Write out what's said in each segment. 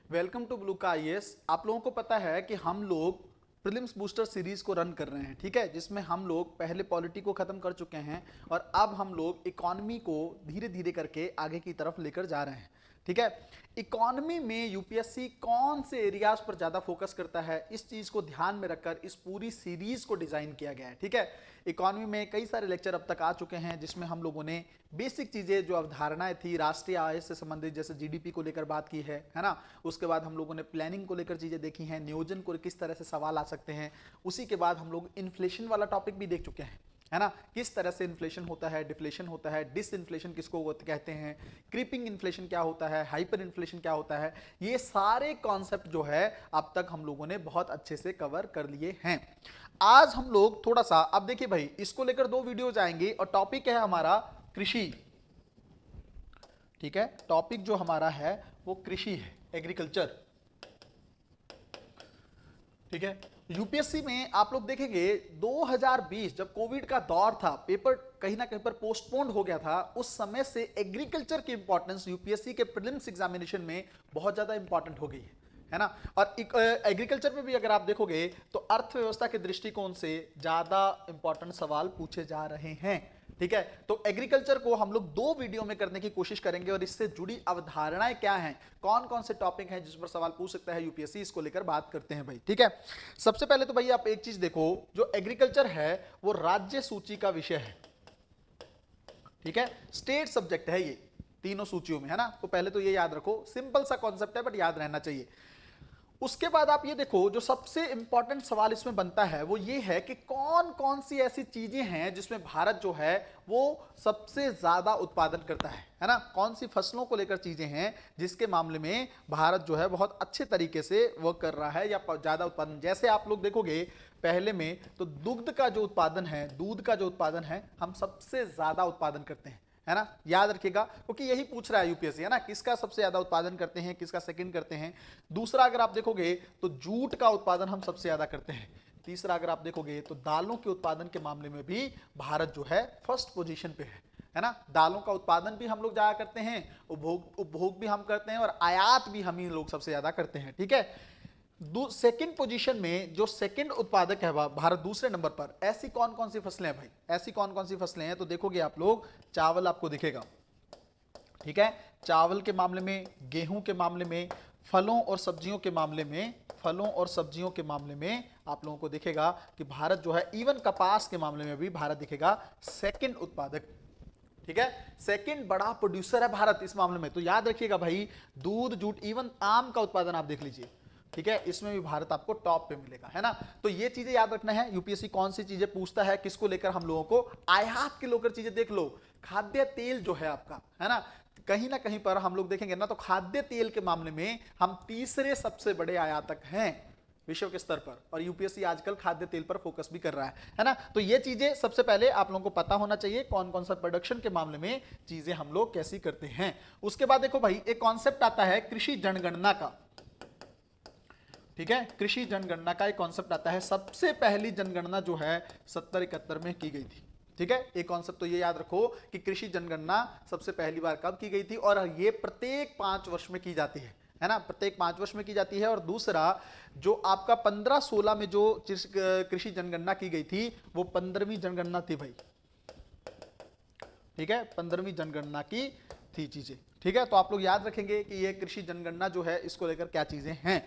Welcome to blue का IAS. आप लोगों को पता है कि हम लोग प्रीलिम्स बूस्टर सीरीज को रन कर रहे हैं, ठीक है, जिसमें हम लोग पहले पॉलिटी को खत्म कर चुके हैं और अब हम लोग इकोनॉमी को धीरे धीरे करके आगे की तरफ लेकर जा रहे हैं, ठीक है। इकोनॉमी में यूपीएससी कौन से एरियाज पर ज्यादा फोकस करता है, इस चीज को ध्यान में रखकर इस पूरी सीरीज को डिजाइन किया गया है, ठीक है। इकोनॉमी में कई सारे लेक्चर अब तक आ चुके हैं जिसमें हम लोगों ने बेसिक चीजें जो अवधारणाएं थी राष्ट्रीय आय से संबंधित, जैसे जीडीपी को लेकर बात की है ना। उसके बाद हम लोगों ने प्लानिंग को लेकर चीजें देखी हैं, नियोजन को किस तरह से सवाल आ सकते हैं। उसी के बाद हम लोग इन्फ्लेशन वाला टॉपिक भी देख चुके हैं, है ना, किस तरह से इन्फ्लेशन होता है, डिफ्लेशन होता है, डिस इन्फ्लेशन किसको कहते हैं, क्रीपिंग इन्फ्लेशन क्या होता है, हाइपर इन्फ्लेशन क्या होता है। ये सारे कॉन्सेप्ट जो है अब तक हम लोगों ने बहुत अच्छे से कवर कर लिए हैं। आज हम लोग थोड़ा सा, अब देखिए भाई, इसको लेकर 2 वीडियोज आएंगे और टॉपिक है हमारा कृषि, ठीक है। टॉपिक जो हमारा है वो कृषि है, एग्रीकल्चर, ठीक है। यूपीएससी में आप लोग देखेंगे 2020 जब कोविड का दौर था, पेपर कहीं ना कहीं पर पोस्टपोन्ड हो गया था, उस समय से एग्रीकल्चर की इंपॉर्टेंस यूपीएससी के प्रीलिम्स एग्जामिनेशन में बहुत ज्यादा इंपॉर्टेंट हो गई है ना। और एग्रीकल्चर में भी अगर आप देखोगे तो अर्थव्यवस्था के दृष्टिकोण से ज्यादा इंपॉर्टेंट सवाल पूछे जा रहे हैं, ठीक है। तो एग्रीकल्चर को हम लोग 2 वीडियो में करने की कोशिश करेंगे और इससे जुड़ी अवधारणाएं क्या हैं, कौन कौन से टॉपिक हैं जिस पर सवाल पूछ सकता है यूपीएससी, इसको लेकर बात करते हैं भाई, ठीक है। सबसे पहले तो भाई आप एक चीज देखो, जो एग्रीकल्चर है वो राज्य सूची का विषय है, ठीक है, स्टेट सब्जेक्ट है ये तीनों सूचियों में, है ना। तो पहले तो ये याद रखो, सिंपल सा कॉन्सेप्ट है बट याद रहना चाहिए। उसके बाद आप ये देखो, जो सबसे इंपॉर्टेंट सवाल इसमें बनता है वो ये है कि कौन कौन सी ऐसी चीजें हैं जिसमें भारत जो है वो सबसे ज्यादा उत्पादन करता है ना। कौन सी फसलों को लेकर चीजें हैं जिसके मामले में भारत जो है बहुत अच्छे तरीके से वर्क कर रहा है या ज्यादा उत्पादन। जैसे आप लोग देखोगे पहले में तो दुग्ध का जो उत्पादन है, दूध का जो उत्पादन है, हम सबसे ज्यादा उत्पादन करते हैं, है ना। याद रखिएगा क्योंकि यही पूछ रहा है यूपीएससी, है ना, किसका सबसे ज्यादा उत्पादन करते हैं, किसका सेकंड करते हैं। दूसरा अगर आप देखोगे तो जूट का उत्पादन हम सबसे ज्यादा करते हैं। तीसरा अगर आप देखोगे तो दालों के उत्पादन के मामले में भी भारत जो है फर्स्ट पोजीशन पे है ना। दालों का उत्पादन भी हम लोग ज्यादा करते हैं, उपभोग भी हम करते हैं और आयात भी हम ही लोग सबसे ज्यादा करते हैं, ठीक है। सेकंड पोजीशन में जो सेकंड उत्पादक है भारत दूसरे नंबर पर, ऐसी कौन कौन सी फसलें हैं भाई, ऐसी कौन कौन सी फसलें हैं, तो देखोगे आप लोग चावल आपको दिखेगा, ठीक है। चावल के मामले में, गेहूं के मामले में, फलों और सब्जियों के मामले में, फलों और सब्जियों के मामले में आप लोगों को दिखेगा कि भारत जो है, इवन कपास के मामले में भी भारत दिखेगा सेकंड उत्पादक, ठीक है। सेकंड बड़ा प्रोड्यूसर है भारत इस मामले में। तो याद रखिएगा भाई, दूध, जूट, इवन आम का उत्पादन आप देख लीजिए, ठीक है, इसमें भी भारत आपको टॉप पे मिलेगा, है ना। तो ये चीजें याद रखना है, यूपीएससी कौन सी चीजें पूछता है, किसको लेकर हम लोगों को। आयात के लेकर चीजें देख लो, खाद्य तेल जो है आपका, है ना, कहीं ना कहीं पर हम लोग देखेंगे ना तो खाद्य तेल के मामले में हम तीसरे सबसे बड़े आयातक हैं विश्व के स्तर पर, और यूपीएससी आजकल खाद्य तेल पर फोकस भी कर रहा है ना। तो ये चीजें सबसे पहले आप लोगों को पता होना चाहिए, कौन कौन सा प्रोडक्शन के मामले में चीजें हम लोग कैसी करते हैं। उसके बाद देखो भाई, एक कॉन्सेप्ट आता है कृषि जनगणना का, ठीक है। कृषि जनगणना का एक कॉन्सेप्ट आता है। सबसे पहली जनगणना जो है 70-71 में की गई थी, ठीक है। एक कॉन्सेप्ट तो ये याद रखो कि कृषि जनगणना सबसे पहली बार कब की गई थी, और ये प्रत्येक 5 वर्ष में की जाती है ना, प्रत्येक 5 वर्ष में की जाती है। और दूसरा जो आपका 15-16 में जो कृषि जनगणना की गई थी वो 15वीं जनगणना थी भाई, ठीक है, 15वीं जनगणना की थी चीजें, ठीक है। तो आप लोग याद रखेंगे कि ये कृषि जनगणना जो है इसको लेकर क्या चीजें हैं।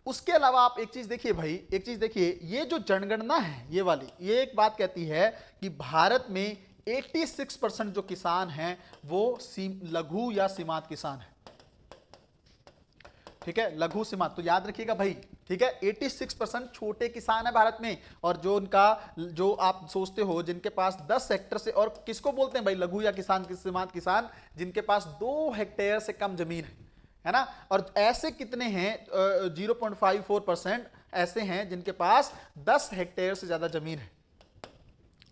उसके अलावा आप एक चीज देखिए भाई, एक चीज देखिए, ये जो जनगणना है ये वाली, ये एक बात कहती है कि भारत में 86% जो किसान हैं वो लघु या सीमांत किसान है, ठीक है, लघु सीमांत। तो याद रखिएगा भाई, ठीक है, 86% छोटे किसान है भारत में, और जो उनका, जो आप सोचते हो जिनके पास 10 हेक्टेयर से, और किसको बोलते हैं भाई लघु या किसान, सीमांत किसान, जिनके पास 2 हेक्टेयर से कम जमीन है ना। और ऐसे कितने हैं, 0.54% ऐसे हैं जिनके पास 10 हेक्टेयर से ज्यादा जमीन है।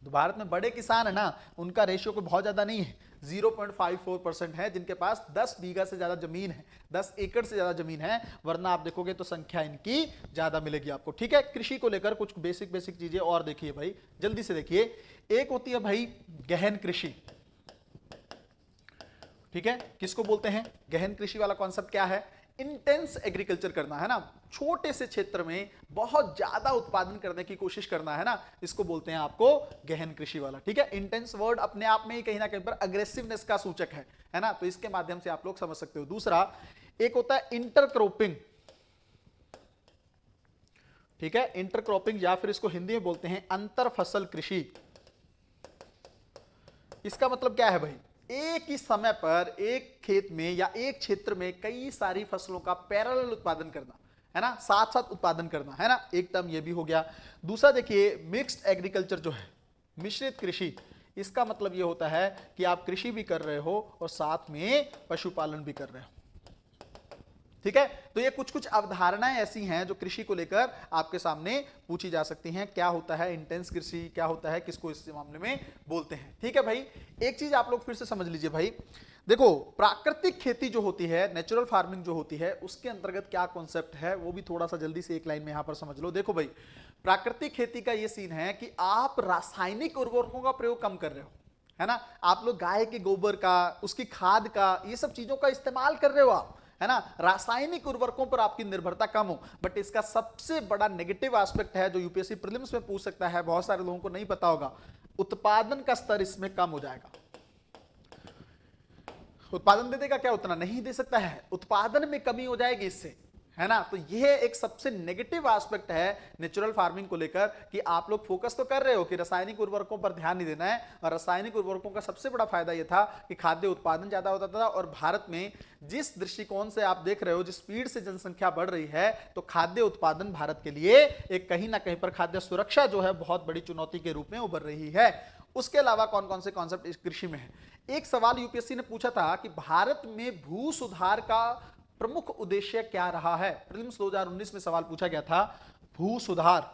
तो भारत में बड़े किसान है ना, उनका रेशियो को बहुत ज्यादा नहीं है, 0.54% है जिनके पास 10 बीघा से ज्यादा जमीन है, 10 एकड़ से ज्यादा जमीन है, वरना आप देखोगे तो संख्या इनकी ज्यादा मिलेगी आपको, ठीक है। कृषि को लेकर कुछ बेसिक चीजें और देखिए भाई, जल्दी से देखिए। एक होती है भाई गहन कृषि, ठीक है, किसको बोलते हैं गहन कृषि वाला कॉन्सेप्ट क्या है, इंटेंस एग्रीकल्चर करना है ना, छोटे से क्षेत्र में बहुत ज्यादा उत्पादन करने की कोशिश करना है ना, इसको बोलते हैं आपको गहन कृषि वाला। ठीक है, इंटेंस वर्ड अपने आप में ही कहीं ना कहीं पर अग्रेसिवनेस का सूचक है ना, तो इसके माध्यम से आप लोग समझ सकते हो। दूसरा एक होता है इंटरक्रॉपिंग। ठीक है, इंटरक्रॉपिंग या फिर इसको हिंदी में बोलते हैं अंतर फसल कृषि। इसका मतलब क्या है भाई, एक ही समय पर एक खेत में या एक क्षेत्र में कई सारी फसलों का पैरेलल उत्पादन करना है ना, साथ साथ उत्पादन करना है ना, एक टर्म ये भी हो गया। दूसरा देखिए मिक्स्ड एग्रीकल्चर जो है, मिश्रित कृषि, इसका मतलब ये होता है कि आप कृषि भी कर रहे हो और साथ में पशुपालन भी कर रहे हो। ठीक है, तो ये कुछ कुछ अवधारणाएं ऐसी हैं जो कृषि को लेकर आपके सामने पूछी जा सकती हैं। क्या होता है इंटेंस कृषि, क्या होता है, किसको इस मामले में बोलते हैं। ठीक है भाई, एक चीज आप लोग फिर से समझ लीजिए भाई, देखो प्राकृतिक खेती जो होती है, नेचुरल फार्मिंग जो होती है, उसके अंतर्गत क्या कॉन्सेप्ट है वो भी थोड़ा सा जल्दी से एक लाइन में यहां पर समझ लो। देखो भाई, प्राकृतिक खेती का ये सीन है कि आप रासायनिक उर्वरकों का प्रयोग कम कर रहे हो, है ना, आप लोग गाय के गोबर का, उसकी खाद का, ये सब चीजों का इस्तेमाल कर रहे हो आप, है ना, रासायनिक उर्वरकों पर आपकी निर्भरता कम हो। बट इसका सबसे बड़ा नेगेटिव एस्पेक्ट है जो यूपीएससी प्रीलिम्स में पूछ सकता है, बहुत सारे लोगों को नहीं पता होगा, उत्पादन का स्तर इसमें कम हो जाएगा। उत्पादन दे देगा क्या, उतना नहीं दे सकता है, उत्पादन में कमी हो जाएगी इससे, है ना। तो यह एक सबसे नेगेटिव एस्पेक्ट है नेचुरल फार्मिंग को लेकर कि आप लोग फोकस तो कर रहे हो कि रासायनिक उर्वरकों पर ध्यान नहीं देना है, और रासायनिक उर्वरकों का सबसे बड़ा फायदा यह था कि खाद्य उत्पादन ज्यादा होता था। और भारत में जिस दृष्टिकोण से आप देख रहे हो, जिस स्पीड से जनसंख्या बढ़ रही है, तो खाद्य उत्पादन भारत के लिए एक कहीं ना कहीं पर खाद्य सुरक्षा जो है बहुत बड़ी चुनौती के रूप में उभर रही है। उसके अलावा कौन कौन से कॉन्सेप्ट इस कृषि में है। एक सवाल यूपीएससी ने पूछा था कि भारत में भू सुधार का प्रमुख उद्देश्य क्या रहा है। प्रीलिम्स 2019 में सवाल पूछा गया था, भू सुधार।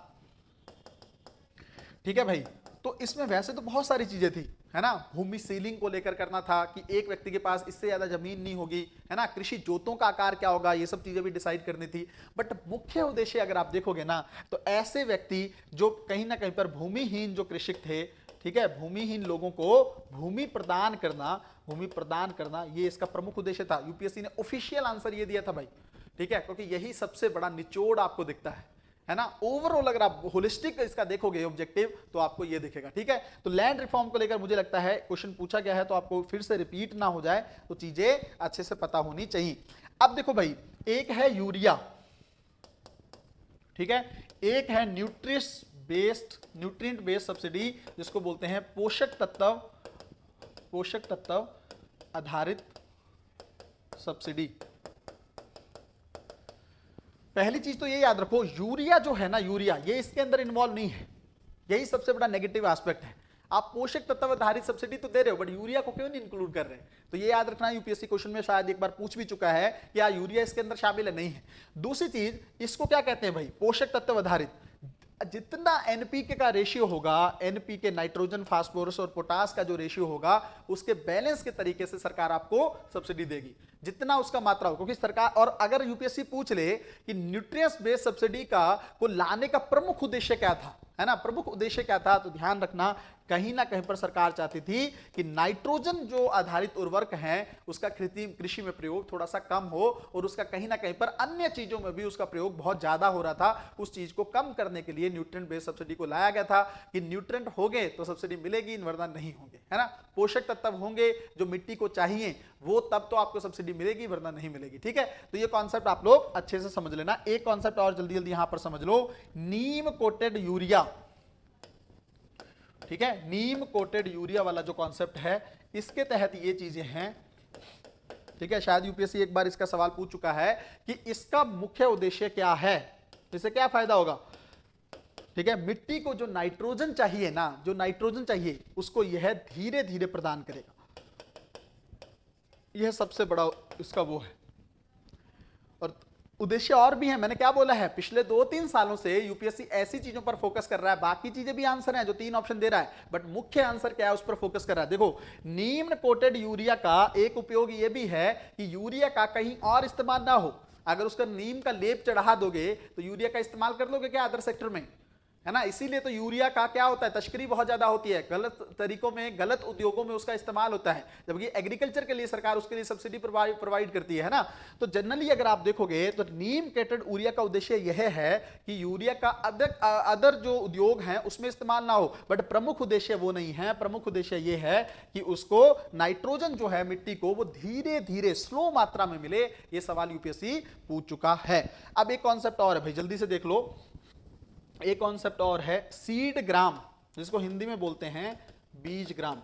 ठीक है भाई, तो इसमें वैसे तो बहुत सारी चीजें थी, है ना, भूमि सीलिंग को लेकर करना था कि एक व्यक्ति के पास इससे ज्यादा जमीन नहीं होगी, है ना, कृषि जोतों का आकार क्या होगा, ये सब चीजें भी डिसाइड करनी थी। बट मुख्य उद्देश्य अगर आप देखोगे ना, तो ऐसे व्यक्ति जो कहीं ना कहीं पर भूमिहीन जो कृषक थे, ठीक है, भूमिहीन लोगों को भूमि प्रदान करना, ये इसका प्रमुख उद्देश्य था। यूपीएससी ने ऑफिशियल आंसर ये दिया था भाई, ठीक है, क्योंकि यही सबसे बड़ा निचोड़ आपको दिखता है ना। ओवरऑल अगर आप होलिस्टिक इसका देखोगे ऑब्जेक्टिव, तो आपको ये दिखेगा। ठीक है, तो लैंड रिफॉर्म को लेकर मुझे लगता है क्वेश्चन पूछा गया है, तो आपको फिर से रिपीट ना हो जाए, तो चीजें अच्छे से पता होनी चाहिए। अब देखो भाई, एक है यूरिया, ठीक है, एक है न्यूट्रिएंट बेस्ड सब्सिडी, जिसको बोलते हैं पोषक तत्व आधारित सब्सिडी। पहली चीज तो ये याद रखो, यूरिया जो है ना, यूरिया ये इसके अंदर इन्वॉल्व नहीं है, यही सबसे बड़ा नेगेटिव एस्पेक्ट है। आप पोषक तत्व आधारित सब्सिडी तो दे रहे हो, बट यूरिया को क्यों नहीं इंक्लूड कर रहे हैं, तो ये याद रखना, यूपीएससी क्वेश्चन में शायद एक बार पूछ भी चुका है कि यूरिया इसके अंदर शामिल है, नहीं है। दूसरी चीज, इसको क्या कहते हैं भाई, पोषक तत्व आधारित। जितना एनपीके का रेशियो होगा, एनपीके नाइट्रोजन, फास्फोरस और पोटास का जो रेशियो होगा, उसके बैलेंस के तरीके से सरकार आपको सब्सिडी देगी, जितना उसका मात्रा हो। क्योंकि सरकार, और अगर यूपीएससी पूछ ले कि न्यूट्रिएंट्स बेस्ड सब्सिडी को लाने का प्रमुख उद्देश्य क्या था, है ना, प्रमुख उद्देश्य क्या था, तो ध्यान रखना, कहीं ना कहीं पर सरकार चाहती थी कि नाइट्रोजन जो आधारित उर्वरक हैं उसका कृषि में प्रयोग थोड़ा सा कम हो, और उसका कहीं ना कहीं पर अन्य चीजों में भी उसका प्रयोग बहुत ज्यादा हो रहा था। उस चीज को कम करने के लिए न्यूट्रिएंट बेस्ड सब्सिडी को लाया गया था कि न्यूट्रिएंट होंगे तो सब्सिडी मिलेगी, वरना नहीं होंगे, है ना। पोषक तत्व होंगे जो मिट्टी को चाहिए, वो तब तो आपको सब्सिडी मिलेगी, वरना नहीं मिलेगी। ठीक है, तो ये कॉन्सेप्ट आप लोग अच्छे से समझ लेना। एक कॉन्सेप्ट और जल्दी जल्दी यहां पर समझ लो, नीम कोटेड यूरिया। ठीक है, नीम कोटेड यूरिया वाला जो कॉन्सेप्ट है, इसके तहत ये चीजें हैं। ठीक है, शायद यूपीएससी एक बार इसका सवाल पूछ चुका है कि इसका मुख्य उद्देश्य क्या है, इससे क्या फायदा होगा। ठीक है, मिट्टी को जो नाइट्रोजन चाहिए ना, जो नाइट्रोजन चाहिए उसको यह धीरे धीरे प्रदान करेगा, यह सबसे बड़ा इसका वो है। और उद्देश्य और भी है, मैंने क्या बोला है, पिछले 2-3 सालों से यूपीएससी ऐसी चीजों पर फोकस कर रहा है, बाकी चीजें भी आंसर हैं जो 3 ऑप्शन दे रहा है, बट मुख्य आंसर क्या है उस पर फोकस कर रहा है। देखो, नीम कोटेड यूरिया का एक उपयोग यह भी है कि यूरिया का कहीं और इस्तेमाल ना हो। अगर उसका नीम का लेप चढ़ा दोगे तो यूरिया का इस्तेमाल कर लोगे क्या अदर सेक्टर में, है ना। इसीलिए तो यूरिया का क्या होता है, तस्करी बहुत ज्यादा होती है, गलत तरीकों में, गलत उद्योगों में उसका इस्तेमाल होता है, जबकि एग्रीकल्चर के लिए सरकार उसके लिए सब्सिडी प्रोवाइड करती है ना। तो जनरली अगर आप देखोगे तो नीम केटेड यूरिया का उद्देश्य यह है कि यूरिया का अदर जो उद्योग हैं उसमें इस्तेमाल ना हो, बट प्रमुख उद्देश्य वो नहीं है। प्रमुख उद्देश्य यह है कि उसको नाइट्रोजन जो है मिट्टी को वो धीरे धीरे स्लो मात्रा में मिले। ये सवाल यूपीएससी पूछ चुका है। अब एक कॉन्सेप्ट और है भाई, जल्दी से देख लो, एक कॉन्सेप्ट और है सीड ग्राम, जिसको हिंदी में बोलते हैं बीज ग्राम।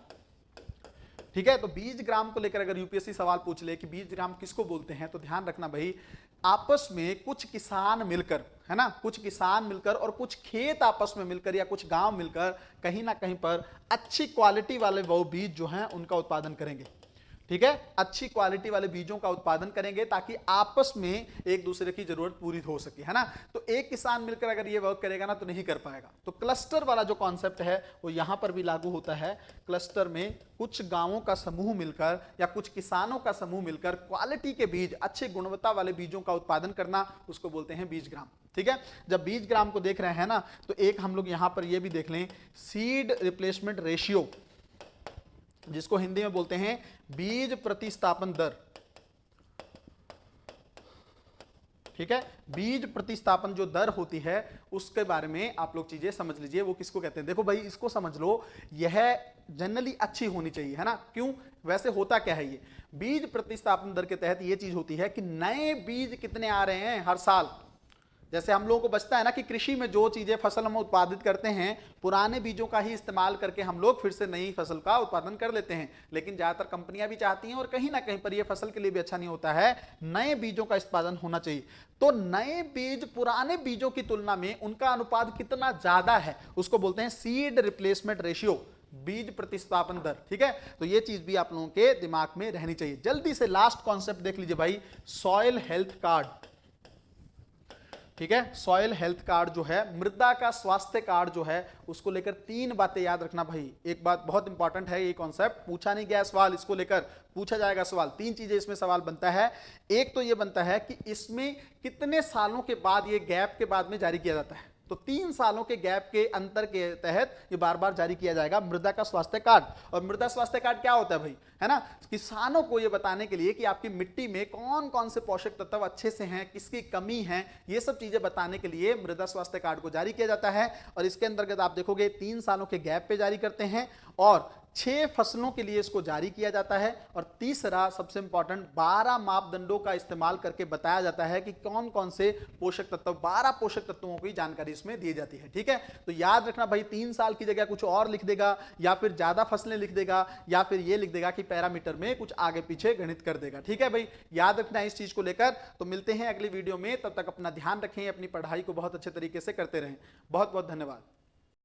ठीक है, तो बीज ग्राम को लेकर अगर यूपीएससी सवाल पूछ ले कि बीज ग्राम किसको बोलते हैं, तो ध्यान रखना भाई, आपस में कुछ किसान मिलकर, है ना, कुछ किसान मिलकर और कुछ खेत आपस में मिलकर या कुछ गांव मिलकर कहीं ना कहीं पर अच्छी क्वालिटी वाले वो बीज जो हैं उनका उत्पादन करेंगे। ठीक है, अच्छी क्वालिटी वाले बीजों का उत्पादन करेंगे ताकि आपस में एक दूसरे की जरूरत पूरी हो सके, है ना। तो एक किसान मिलकर अगर ये वर्क करेगा ना तो नहीं कर पाएगा। तो क्लस्टर वाला जो कॉन्सेप्ट है वो यहां पर भी लागू होता है। क्लस्टर में कुछ गांवों का समूह मिलकर या कुछ किसानों का समूह मिलकर क्वालिटी के बीज, अच्छे गुणवत्ता वाले बीजों का उत्पादन करना, उसको बोलते हैं बीज ग्राम। ठीक है, जब बीज ग्राम को देख रहे हैं ना तो एक हम लोग यहां पर ये भी देख लें, सीड रिप्लेसमेंट रेशियो, जिसको हिंदी में बोलते हैं बीज प्रतिस्थापन दर। ठीक है, बीज प्रतिस्थापन जो दर होती है उसके बारे में आप लोग चीजें समझ लीजिए, वो किसको कहते हैं। देखो भाई, इसको समझ लो, यह जनरली अच्छी होनी चाहिए, है ना। क्यों, वैसे होता क्या है, ये बीज प्रतिस्थापन दर के तहत ये चीज होती है कि नए बीज कितने आ रहे हैं हर साल। जैसे हम लोगों को बचता है ना कि कृषि में जो चीजें फसल हम उत्पादित करते हैं पुराने बीजों का ही इस्तेमाल करके हम लोग फिर से नई फसल का उत्पादन कर लेते हैं, लेकिन ज्यादातर कंपनियां भी चाहती हैं और कहीं ना कहीं पर यह फसल के लिए भी अच्छा नहीं होता है, नए बीजों का उत्पादन होना चाहिए। तो नए बीज पुराने बीजों की तुलना में उनका अनुपात कितना ज्यादा है उसको बोलते हैं सीड रिप्लेसमेंट रेशियो, बीज प्रतिस्थापन दर। ठीक है, तो ये चीज भी आप लोगों के दिमाग में रहनी चाहिए। जल्दी से लास्ट कॉन्सेप्ट देख लीजिए भाई, सॉइल हेल्थ कार्ड। ठीक है, सॉइल हेल्थ कार्ड जो है, मृदा का स्वास्थ्य कार्ड जो है, उसको लेकर 3 बातें याद रखना भाई। एक बात बहुत इंपॉर्टेंट है, ये कॉन्सेप्ट पूछा नहीं गया सवाल, इसको लेकर पूछा जाएगा सवाल। 3 चीजें इसमें सवाल बनता है। एक तो ये बनता है कि इसमें कितने सालों के बाद, ये गैप के बाद में जारी किया जाता है। तो 3 सालों के गैप के अंतर के तहत ये बार बार जारी किया जाएगा मृदा का स्वास्थ्य कार्ड। और मृदा स्वास्थ्य कार्ड क्या होता है भाई, है ना, किसानों को ये बताने के लिए कि आपकी मिट्टी में कौन कौन से पोषक तत्व अच्छे से हैं, किसकी कमी है, ये सब चीजें बताने के लिए मृदा स्वास्थ्य कार्ड को जारी किया जाता है। और इसके अंतर्गत आप देखोगे 3 सालों के गैप पे जारी करते हैं और 6 फसलों के लिए इसको जारी किया जाता है। और तीसरा सबसे इंपॉर्टेंट, 12 मापदंडों का इस्तेमाल करके बताया जाता है कि कौन कौन से पोषक तत्व, 12 पोषक तत्वों की जानकारी इसमें दी जाती है। ठीक है, तो याद रखना भाई, 3 साल की जगह कुछ और लिख देगा या फिर ज्यादा फसलें लिख देगा या फिर ये लिख देगा कि पैरामीटर में कुछ आगे पीछे गणित कर देगा। ठीक है भाई, याद रखना इस चीज को लेकर। तो मिलते हैं अगली वीडियो में, तब तक अपना ध्यान रखें, अपनी पढ़ाई को बहुत अच्छे तरीके से करते रहें। बहुत बहुत धन्यवाद।